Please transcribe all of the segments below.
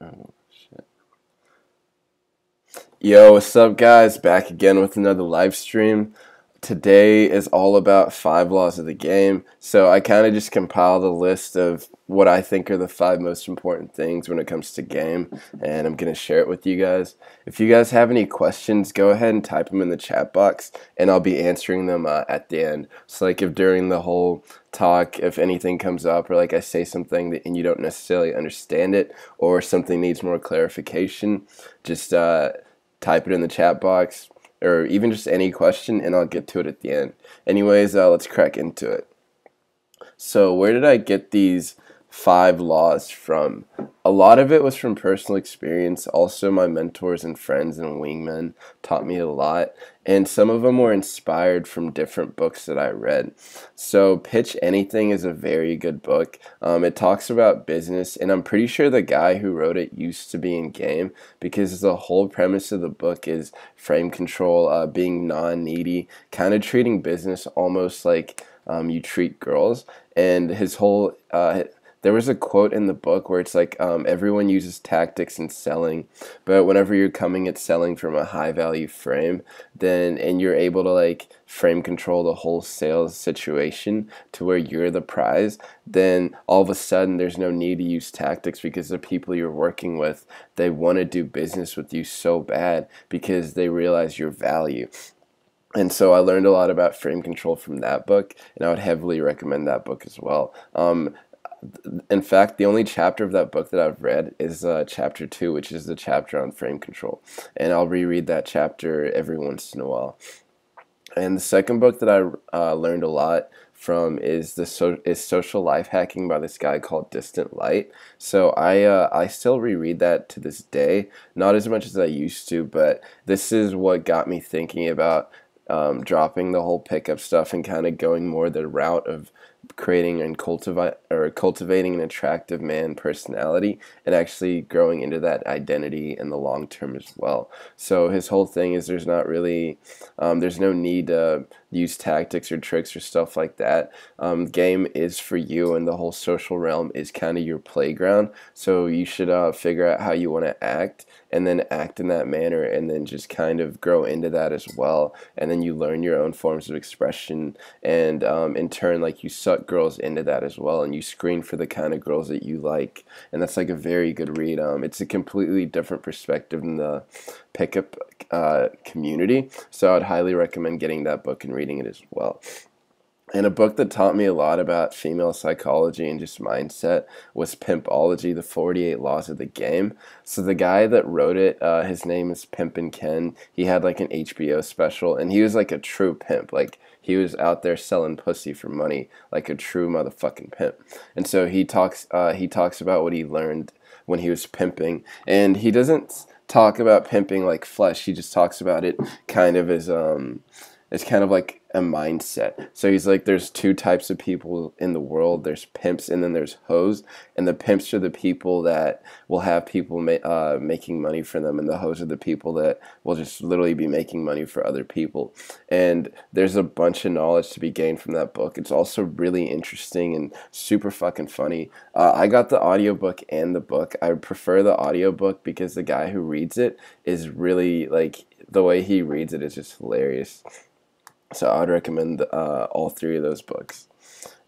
Oh, shit. Yo, what's up, guys? Back again with another live stream. Today is all about 5 laws of the game. So I kind of just compiled a list of what I think are the 5 most important things when it comes to game, and I'm going to share it with you guys. If you guys have any questions, go ahead and type them in the chat box, and I'll be answering them at the end. So like if during the whole talk, if anything comes up or like I say something and you don't necessarily understand it or something needs more clarification, just type it in the chat box, or even just any question, and I'll get to it at the end. Anyways, let's crack into it. So where did I get these 5 laws from? A lot of it was from personal experience. Also, my mentors and friends and wingmen taught me a lot, and some of them were inspired from different books that I read. So Pitch Anything is a very good book. It talks about business, and I'm pretty sure the guy who wrote it used to be in game, because the whole premise of the book is frame control, being non-needy, kind of treating business almost like you treat girls. And his whole there was a quote in the book where it's like, everyone uses tactics in selling, but whenever you're coming at selling from a high value frame, then and you're able to like frame control the whole sales situation to where you're the prize, then all of a sudden there's no need to use tactics, because the people you're working with, they want to do business with you so bad because they realize your value. And so I learned a lot about frame control from that book, and I would heavily recommend that book as well. In fact, the only chapter of that book that I've read is chapter 2, which is the chapter on frame control. And I'll reread that chapter every once in a while. And the second book that I learned a lot from is Social Life Hacking by this guy called Distant Light. So I still reread that to this day, not as much as I used to, but this is what got me thinking about dropping the whole pickup stuff and kind of going more the route of creating and cultivating an attractive man personality, and actually growing into that identity in the long term as well. So his whole thing is there's not really there's no need to use tactics or tricks or stuff like that. Game is for you, and the whole social realm is kind of your playground, so you should figure out how you want to act, and then act in that manner, and then just kind of grow into that as well. And then you learn your own forms of expression, and in turn, like, you suck girls into that as well, and you screen for the kind of girls that you like. And that's like a very good read. It's a completely different perspective than the pickup community, so I'd highly recommend getting that book and reading it as well. And a book that taught me a lot about female psychology and just mindset was Pimpology, the 48 Laws of the Game. So the guy that wrote it, his name is Pimpin' Ken. He had like an HBO special, and he was like a true pimp. Like, he was out there selling pussy for money like a true motherfucking pimp. And so he talks about what he learned when he was pimping, and he doesn't talk about pimping like flesh. He just talks about it kind of as it's kind of like a mindset. So he's like, there's 2 types of people in the world. There's pimps, and then there's hoes. And the pimps are the people that will have people making money for them, and the hoes are the people that will just literally be making money for other people. And there's a bunch of knowledge to be gained from that book. It's also really interesting and super fucking funny. I got the audiobook and the book. I prefer the audiobook because the guy who reads it is really, like, the way he reads it is just hilarious. So I would recommend all 3 of those books.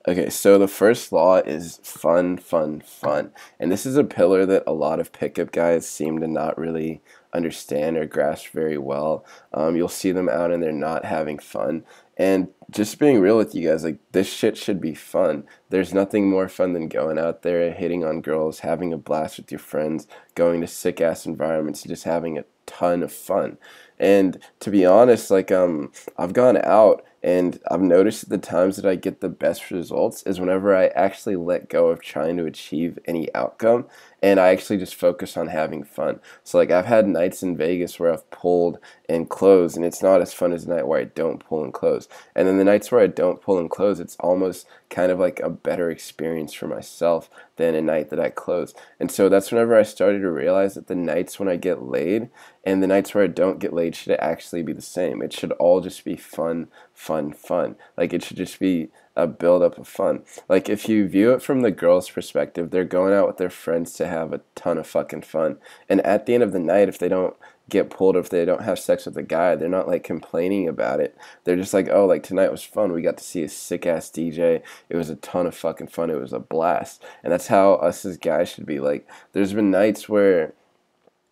Okay, so the first law is fun, fun, fun. And this is a pillar that a lot of pickup guys seem to not really understand or grasp very well. You'll see them out and they're not having fun. And just being real with you guys, like, this shit should be fun. There's nothing more fun than going out there, hitting on girls, having a blast with your friends, going to sick-ass environments, and just having a ton of fun. And to be honest, like, I've gone out, and I've noticed the times that I get the best results is whenever I actually let go of trying to achieve any outcome, and I actually just focus on having fun. So, like, I've had nights in Vegas where I've pulled and closed, and it's not as fun as a night where I don't pull and close. And then the nights where I don't pull and close, it's almost kind of like a better experience for myself than a night that I close. And so that's whenever I started to realize that the nights when I get laid and the nights where I don't get laid should actually be the same. It should all just be fun fun. Like, it should just be a build up of fun. Like, if you view it from the girl's perspective, they're going out with their friends to have a ton of fucking fun. And at the end of the night, if they don't get pulled, if they don't have sex with a guy, they're not like complaining about it. They're just like, oh, like tonight was fun. We got to see a sick ass DJ. It was a ton of fucking fun. It was a blast. And that's how us as guys should be. Like, there's been nights where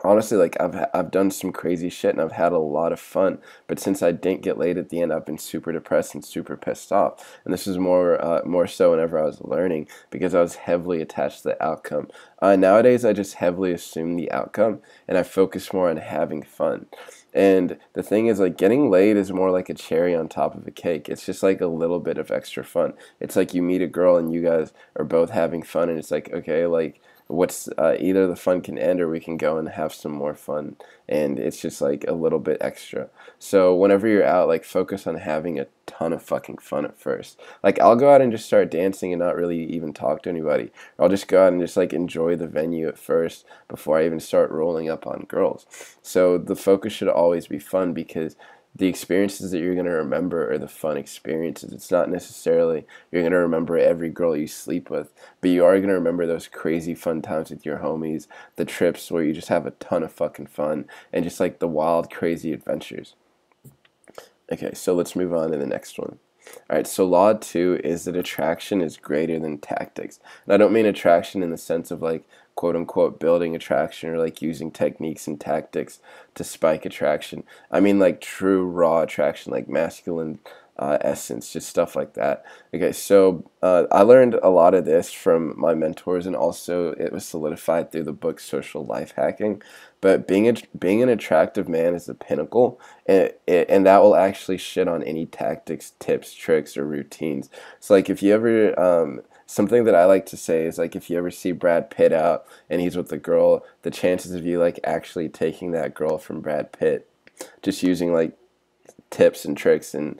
honestly, like I've done some crazy shit and I've had a lot of fun. But since I didn't get laid at the end, I've been super depressed and super pissed off. And this is more so whenever I was learning, because I was heavily attached to the outcome. Nowadays, I just heavily assume the outcome and I focus more on having fun. And the thing is, like, getting laid is more like a cherry on top of a cake. It's just like a little bit of extra fun. It's like you meet a girl and you guys are both having fun, and it's like, okay, like, what's either the fun can end or we can go and have some more fun, and it's just like a little bit extra. So whenever you're out, like, focus on having a ton of fucking fun at first. Like, I'll go out and just start dancing and not really even talk to anybody, or I'll just go out and just like enjoy the venue at first before I even start rolling up on girls. So the focus should always be fun, because the experiences that you're going to remember are the fun experiences. It's not necessarily you're going to remember every girl you sleep with, but you are going to remember those crazy fun times with your homies, the trips where you just have a ton of fucking fun, and just like the wild, crazy adventures. Okay, so let's move on to the next one. Alright, so law 2 is that attraction is greater than tactics. And I don't mean attraction in the sense of like, quote unquote, building attraction or like using techniques and tactics to spike attraction. I mean like true raw attraction, like masculine essence, just stuff like that. Okay, so I learned a lot of this from my mentors, and also it was solidified through the book Social Life Hacking. But being an attractive man is the pinnacle, and that will actually shit on any tactics, tips, tricks, or routines. So like, if you ever something that I like to say is like, if you ever see Brad Pitt out and he's with a girl, the chances of you like actually taking that girl from Brad Pitt, just using like tips and tricks and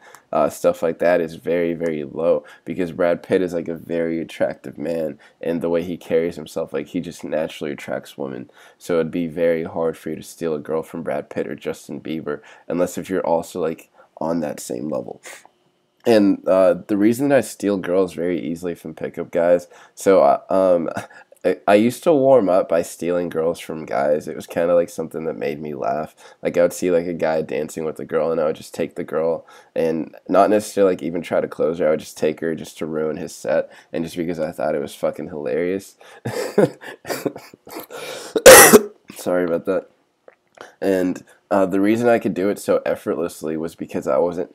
stuff like that, is very, very low, because Brad Pitt is like a very attractive man, and the way he carries himself, like, he just naturally attracts women. So it'd be very hard for you to steal a girl from Brad Pitt or Justin Bieber, unless if you're also like on that same level. And the reason that I steal girls very easily from pickup guys, so I used to warm up by stealing girls from guys. It was kind of like something that made me laugh. Like, I would see like a guy dancing with a girl, and I would just take the girl and not necessarily like even try to close her. I would just take her just to ruin his set, and just because I thought it was fucking hilarious. Sorry about that. And the reason I could do it so effortlessly was because I wasn't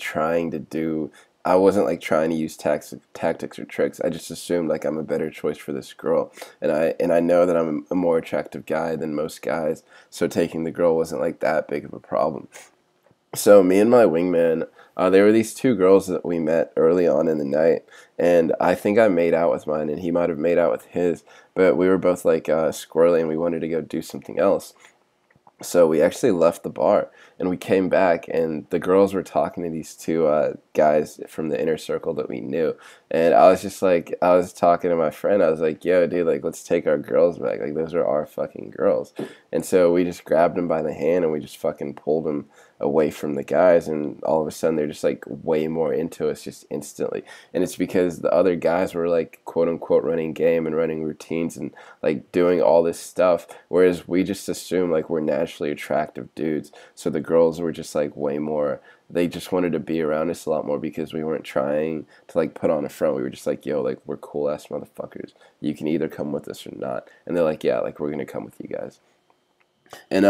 like trying to use tactics or tricks. I just assumed like I'm a better choice for this girl, and I know that I'm a more attractive guy than most guys, so taking the girl wasn't like that big of a problem. So me and my wingman, there were these two girls that we met early on in the night, and I think I made out with mine, and he might have made out with his, but we were both like squirrely, and we wanted to go do something else. So we actually left the bar, and we came back, and the girls were talking to these two guys from the inner circle that we knew. And I was just like, I was talking to my friend. I was like, yo, dude, like, let's take our girls back. Like, those are our fucking girls. And so we just grabbed them by the hand, and we just fucking pulled them away from the guys, and all of a sudden they're just like way more into us just instantly. And it's because the other guys were like, quote unquote, running game and running routines and like doing all this stuff, whereas we just assume like we're naturally attractive dudes. So the girls were just like way more, they just wanted to be around us a lot more, because we weren't trying to like put on a front. We were just like, yo, like, we're cool ass motherfuckers, you can either come with us or not. And they're like, yeah, like, we're gonna come with you guys. And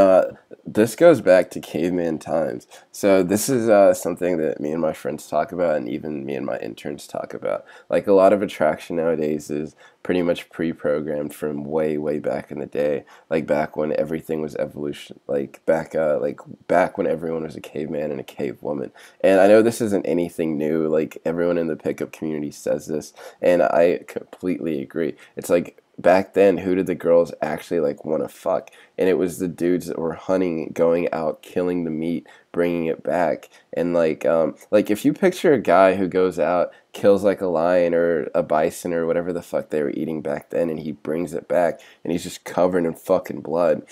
this goes back to caveman times. So this is something that me and my friends talk about, and even me and my interns talk about. Like, a lot of attraction nowadays is pretty much pre-programmed from way, way back in the day. Like, back when everything was evolution. Like back when everyone was a caveman and a cave woman. And I know this isn't anything new. Like, everyone in the pickup community says this, and I completely agree. It's like, back then, who did the girls actually like want to fuck? And it was the dudes that were hunting, going out, killing the meat, bringing it back. And like if you picture a guy who goes out, kills like a lion or a bison or whatever the fuck they were eating back then, and he brings it back, and he's just covered in fucking blood.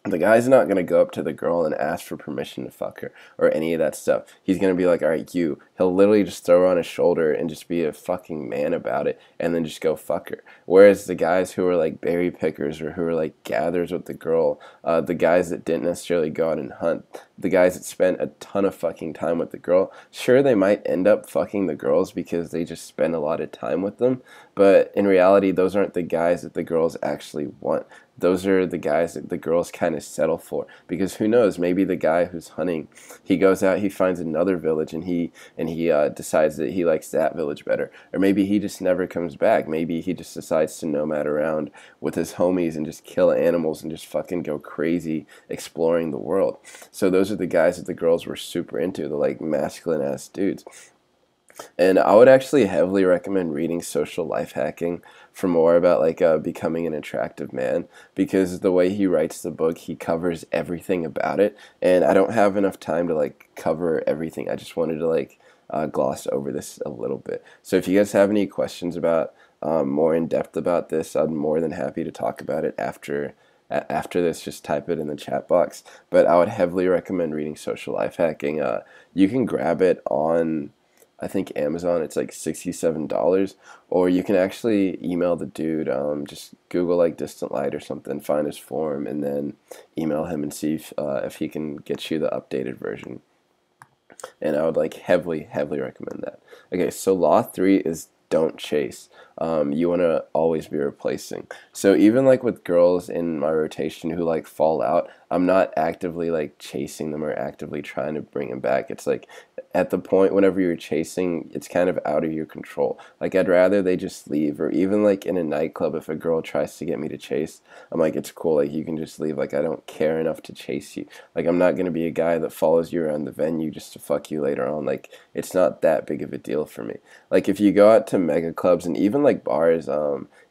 The guy's not going to go up to the girl and ask for permission to fuck her or any of that stuff. He's going to be like, all right, you. He'll literally just throw her on his shoulder and just be a fucking man about it and then just go fuck her. Whereas the guys who are like berry pickers or who are like gatherers with the girl, the guys that didn't necessarily go out and hunt, the guys that spent a ton of fucking time with the girl, sure, they might end up fucking the girls because they just spend a lot of time with them. But in reality, those aren't the guys that the girls actually want. Those are the guys that the girls kind of settle for, because who knows, maybe the guy who's hunting, he goes out, he finds another village and he decides that he likes that village better, or maybe he just never comes back. Maybe he just decides to nomad around with his homies and just kill animals and just fucking go crazy exploring the world. So those are the guys that the girls were super into, the like masculine ass dudes. And I would actually heavily recommend reading Social Life Hacking for more about like becoming an attractive man, because the way he writes the book, he covers everything about it, and I don't have enough time to like cover everything. I just wanted to like gloss over this a little bit. So if you guys have any questions about more in depth about this, I'm more than happy to talk about it after this. Just type it in the chat box. But I would heavily recommend reading Social Life Hacking. You can grab it on, I think, Amazon. It's like $67, or you can actually email the dude. Just Google like Distant Light or something, find his forum, and then email him and see if he can get you the updated version. And I would like heavily recommend that. Okay, so law 3 is don't chase. You want to always be replacing. So even like with girls in my rotation who like fall out, I'm not actively like chasing them or actively trying to bring them back. It's like at the point whenever you're chasing, it's kind of out of your control. Like I'd rather they just leave. Or even like in a nightclub, if a girl tries to get me to chase, I'm like, it's cool, like you can just leave. Like I don't care enough to chase you. Like I'm not gonna be a guy that follows you around the venue just to fuck you later on. Like it's not that big of a deal for me. Like if you go out to mega clubs and even like bars,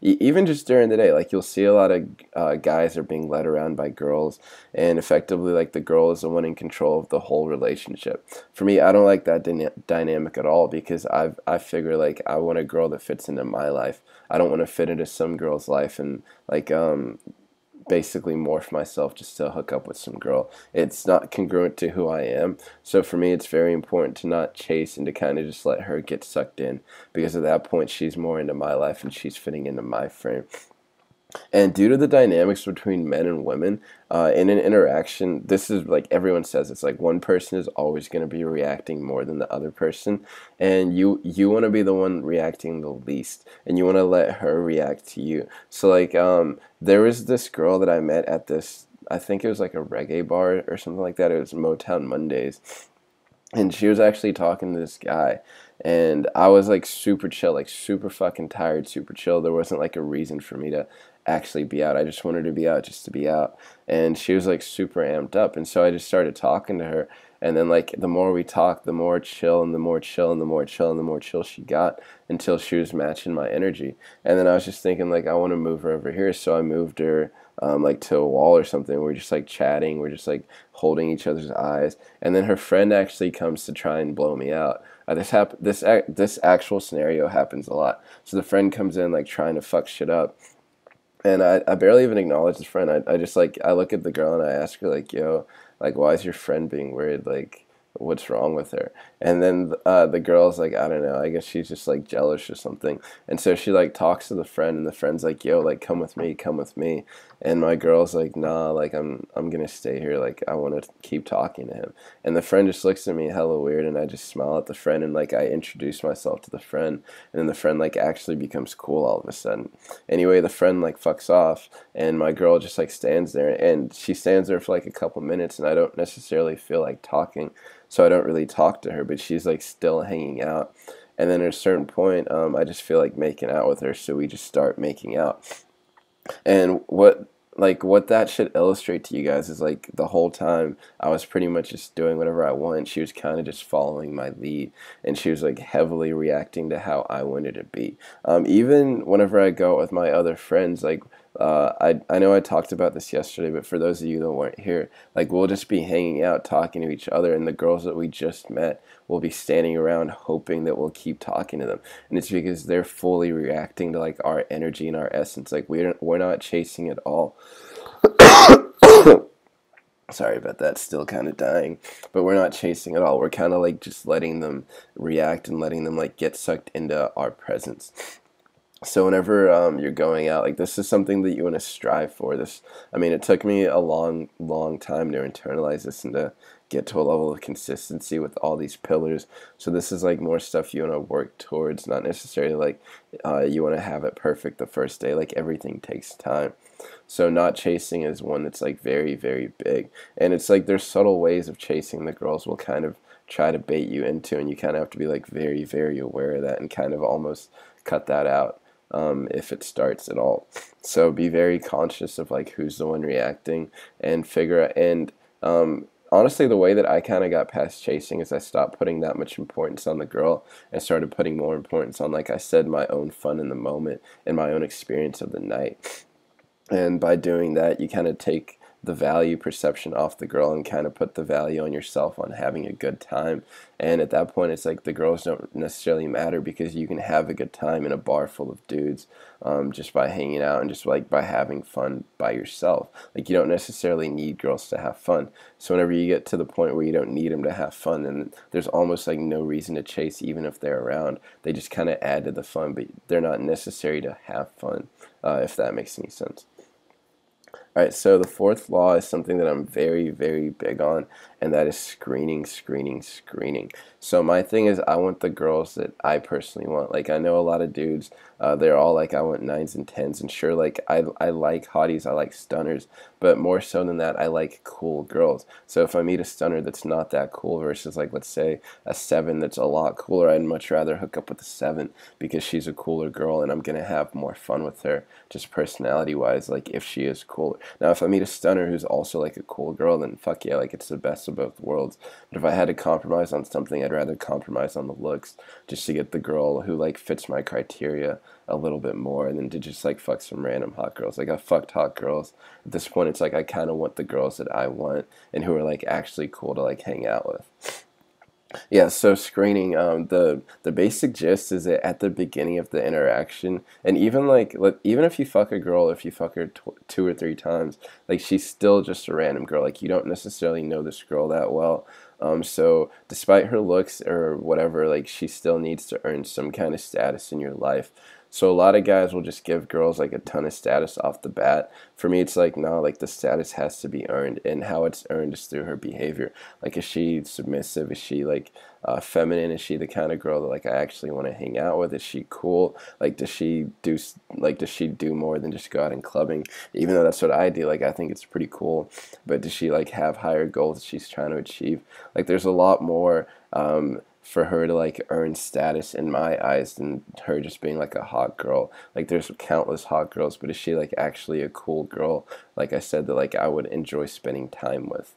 even just during the day, like you'll see a lot of guys are being led around by girls, and effectively like the girl is the one in control of the whole relationship. For me, I don't like that dynamic at all, because I figure like I want a girl that fits into my life. I don't want to fit into some girl's life and like basically morph myself just to hook up with some girl. It's not congruent to who I am. So for me, it's very important to not chase and to kind of just let her get sucked in, because at that point she's more into my life and she's fitting into my frame. And due to the dynamics between men and women in an interaction, this is like everyone says, it's like one person is always going to be reacting more than the other person, and you want to be the one reacting the least, and you want to let her react to you. So like there was this girl that I met at this, I think it was like a reggae bar or something like that. It was Motown Mondays, and she was actually talking to this guy, and I was like super chill, like super fucking tired, super chill. There wasn't like a reason for me to actually be out. I just wanted to be out just to be out. And she was like super amped up, and so I just started talking to her. And then like the more we talked, the more chill and the more chill and the more chill and the more chill she got, until she was matching my energy. And then I was just thinking like, I want to move her over here. So I moved her like to a wall or something. We're just like chatting, we're just like holding each other's eyes, and then her friend actually comes to try and blow me out. This actual scenario happens a lot. So the friend comes in like trying to fuck shit up, and I barely even acknowledge the friend. I just like, I look at the girl and I ask her like, yo, like why is your friend being weird? Like what's wrong with her? And then the girl's like, I don't know, I guess she's just like jealous or something. And so she like talks to the friend, and the friend's like, yo, like come with me, come with me. And my girl's like, nah, like I'm gonna stay here, like I want to keep talking to him. And the friend just looks at me hella weird, and I just smile at the friend, and like I introduce myself to the friend, and then the friend like actually becomes cool all of a sudden. Anyway, the friend like fucks off, and my girl just like stands there, and she stands there for like a couple minutes, and I don't necessarily feel like talking, so I don't really talk to her, but she's like still hanging out. And then at a certain point, I just feel like making out with her, so we just start making out. And what that should illustrate to you guys is like the whole time I was pretty much just doing whatever I want. She was kind of just following my lead, and she was like heavily reacting to how I wanted to be. Even whenever I go out with my other friends, like I know I talked about this yesterday, but for those of you that weren't here, like we'll just be hanging out, talking to each other, and the girls that we just met will be standing around hoping that we'll keep talking to them. And it's because they're fully reacting to like our energy and our essence. Like we're not chasing at all. Sorry about that, still kind of dying. But we're not chasing at all. We're kind of like just letting them react and letting them like get sucked into our presence. So whenever you're going out, like this is something that you want to strive for. This, I mean, it took me a long, long time to internalize this and to get to a level of consistency with all these pillars. So this is like more stuff you want to work towards, not necessarily like you want to have it perfect the first day. Like everything takes time. So not chasing is one that's like very, very big. And it's like there's subtle ways of chasing the girls will kind of try to bait you into, and you kind of have to be like very, very aware of that and kind of almost cut that out if it starts at all. So be very conscious of like who's the one reacting and figure out. And honestly, the way that I kind of got past chasing is I stopped putting that much importance on the girl and started putting more importance on, like I said, my own fun in the moment and my own experience of the night. And by doing that, you kind of take the value perception off the girl and kind of put the value on yourself on having a good time. And at that point, it's like the girls don't necessarily matter because you can have a good time in a bar full of dudes just by hanging out and just like by having fun by yourself. Like you don't necessarily need girls to have fun. So whenever you get to the point where you don't need them to have fun, then there's almost like no reason to chase even if they're around. They just kind of add to the fun, but they're not necessary to have fun, if that makes any sense. All right, so the fourth law is something that I'm very, very big on, and that is screening, screening, screening. So my thing is I want the girls that I personally want. Like I know a lot of dudes, they're all like, I want 9s and 10s, and sure, like I like hotties, I like stunners, but more so than that, I like cool girls. So if I meet a stunner that's not that cool versus like, let's say a 7 that's a lot cooler, I'd much rather hook up with a 7 because she's a cooler girl and I'm going to have more fun with her, just personality wise, like if she is cool. Now, if I meet a stunner who's also like a cool girl, then fuck yeah, like it's the best of both worlds. But if I had to compromise on something, I'd rather compromise on the looks just to get the girl who like fits my criteria a little bit more, and then to just like fuck some random hot girls. Like I've fucked hot girls. At this point, it's like I kind of want the girls that I want and who are like actually cool to like hang out with. Yeah, so screening, the basic gist is that at the beginning of the interaction, and even like even if you fuck a girl, if you fuck her 2 or 3 times, like she's still just a random girl. Like you don't necessarily know this girl that well. So despite her looks or whatever, like she still needs to earn some kind of status in your life. So a lot of guys will just give girls like a ton of status off the bat. For me, it's like, no, like the status has to be earned, and how it's earned is through her behavior. Like, is she submissive? Is she like feminine? Is she the kind of girl that like I actually want to hang out with? Is she cool? Like, does she do more than just go out and clubbing? Even though that's what I do, like I think it's pretty cool. But does she like have higher goals that she's trying to achieve? Like, there's a lot more for her to like earn status in my eyes than her just being like a hot girl. Like there's countless hot girls, but is she like actually a cool girl, like I said, that like I would enjoy spending time with?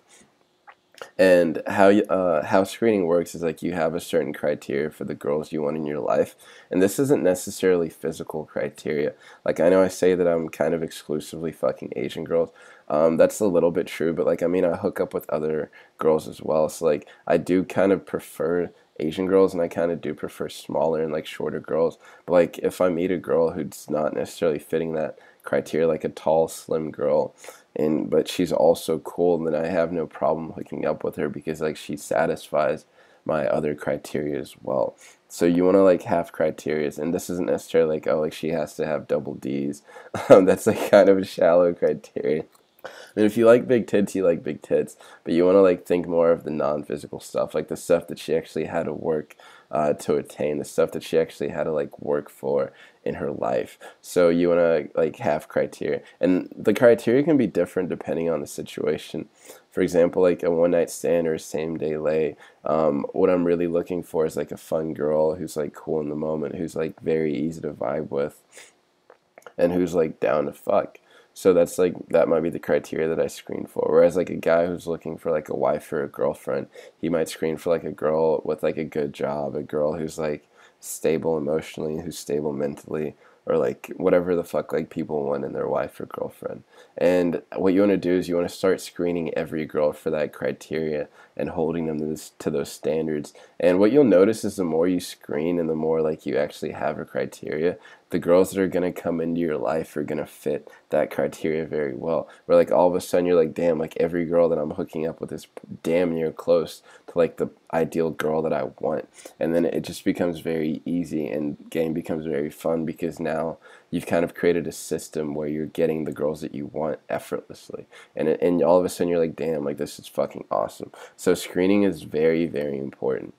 And how screening works is like you have a certain criteria for the girls you want in your life, and this isn't necessarily physical criteria. Like I know I say that I'm kind of exclusively fucking Asian girls. That's a little bit true, but like I mean I hook up with other girls as well. So like I do kind of prefer Asian girls, and I kind of do prefer smaller and like shorter girls. But like if I meet a girl who's not necessarily fitting that criteria, like a tall, slim girl, and but she's also cool, then I have no problem hooking up with her because like she satisfies my other criteria as well. So you want to like have criteria, and this isn't necessarily like, oh, like she has to have double D's. That's like kind of a shallow criteria. I mean, if you like big tits, you like big tits, but you want to like think more of the non-physical stuff, like the stuff that she actually had to work to attain, the stuff that she actually had to like work for in her life. So you want to like have criteria, and the criteria can be different depending on the situation. For example, like a one night stand or a same day lay, what I'm really looking for is like a fun girl who's like cool in the moment, who's like very easy to vibe with, and who's like down to fuck. So that's like that might be the criteria that I screen for. Whereas like a guy who's looking for like a wife or a girlfriend, he might screen for like a girl with like a good job, a girl who's like stable emotionally, who's stable mentally, or like whatever the fuck like people want in their wife or girlfriend. And what you want to do is you want to start screening every girl for that criteria, and holding them to those standards. And what you'll notice is the more you screen and the more like you actually have a criteria, the girls that are going to come into your life are going to fit that criteria very well. Where like all of a sudden you're like, damn, like every girl that I'm hooking up with is damn near close to like the ideal girl that I want. And then it just becomes very easy and game becomes very fun because now you've kind of created a system where you're getting the girls that you want effortlessly. And all of a sudden you're like, damn, like this is fucking awesome. So screening is very, very important.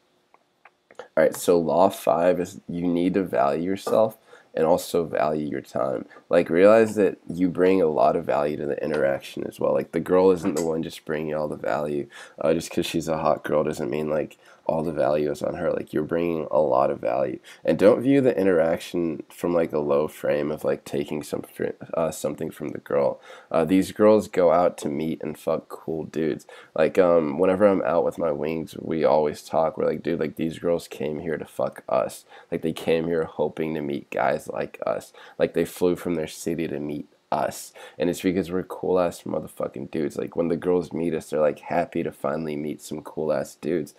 All right, so law 5 is you need to value yourself and also value your time. Like realize that you bring a lot of value to the interaction as well. Like the girl isn't the one just bringing all the value. Just because she's a hot girl doesn't mean like all the value is on her. Like you're bringing a lot of value. And don't view the interaction from like a low frame of like taking something from the girl. These girls go out to meet and fuck cool dudes. Like whenever I'm out with my wings, we always talk. We're like, dude, like these girls came here to fuck us. Like they came here hoping to meet guys like us. Like they flew from their city to meet us, and it's because we're cool ass motherfucking dudes. Like when the girls meet us, they're like happy to finally meet some cool ass dudes.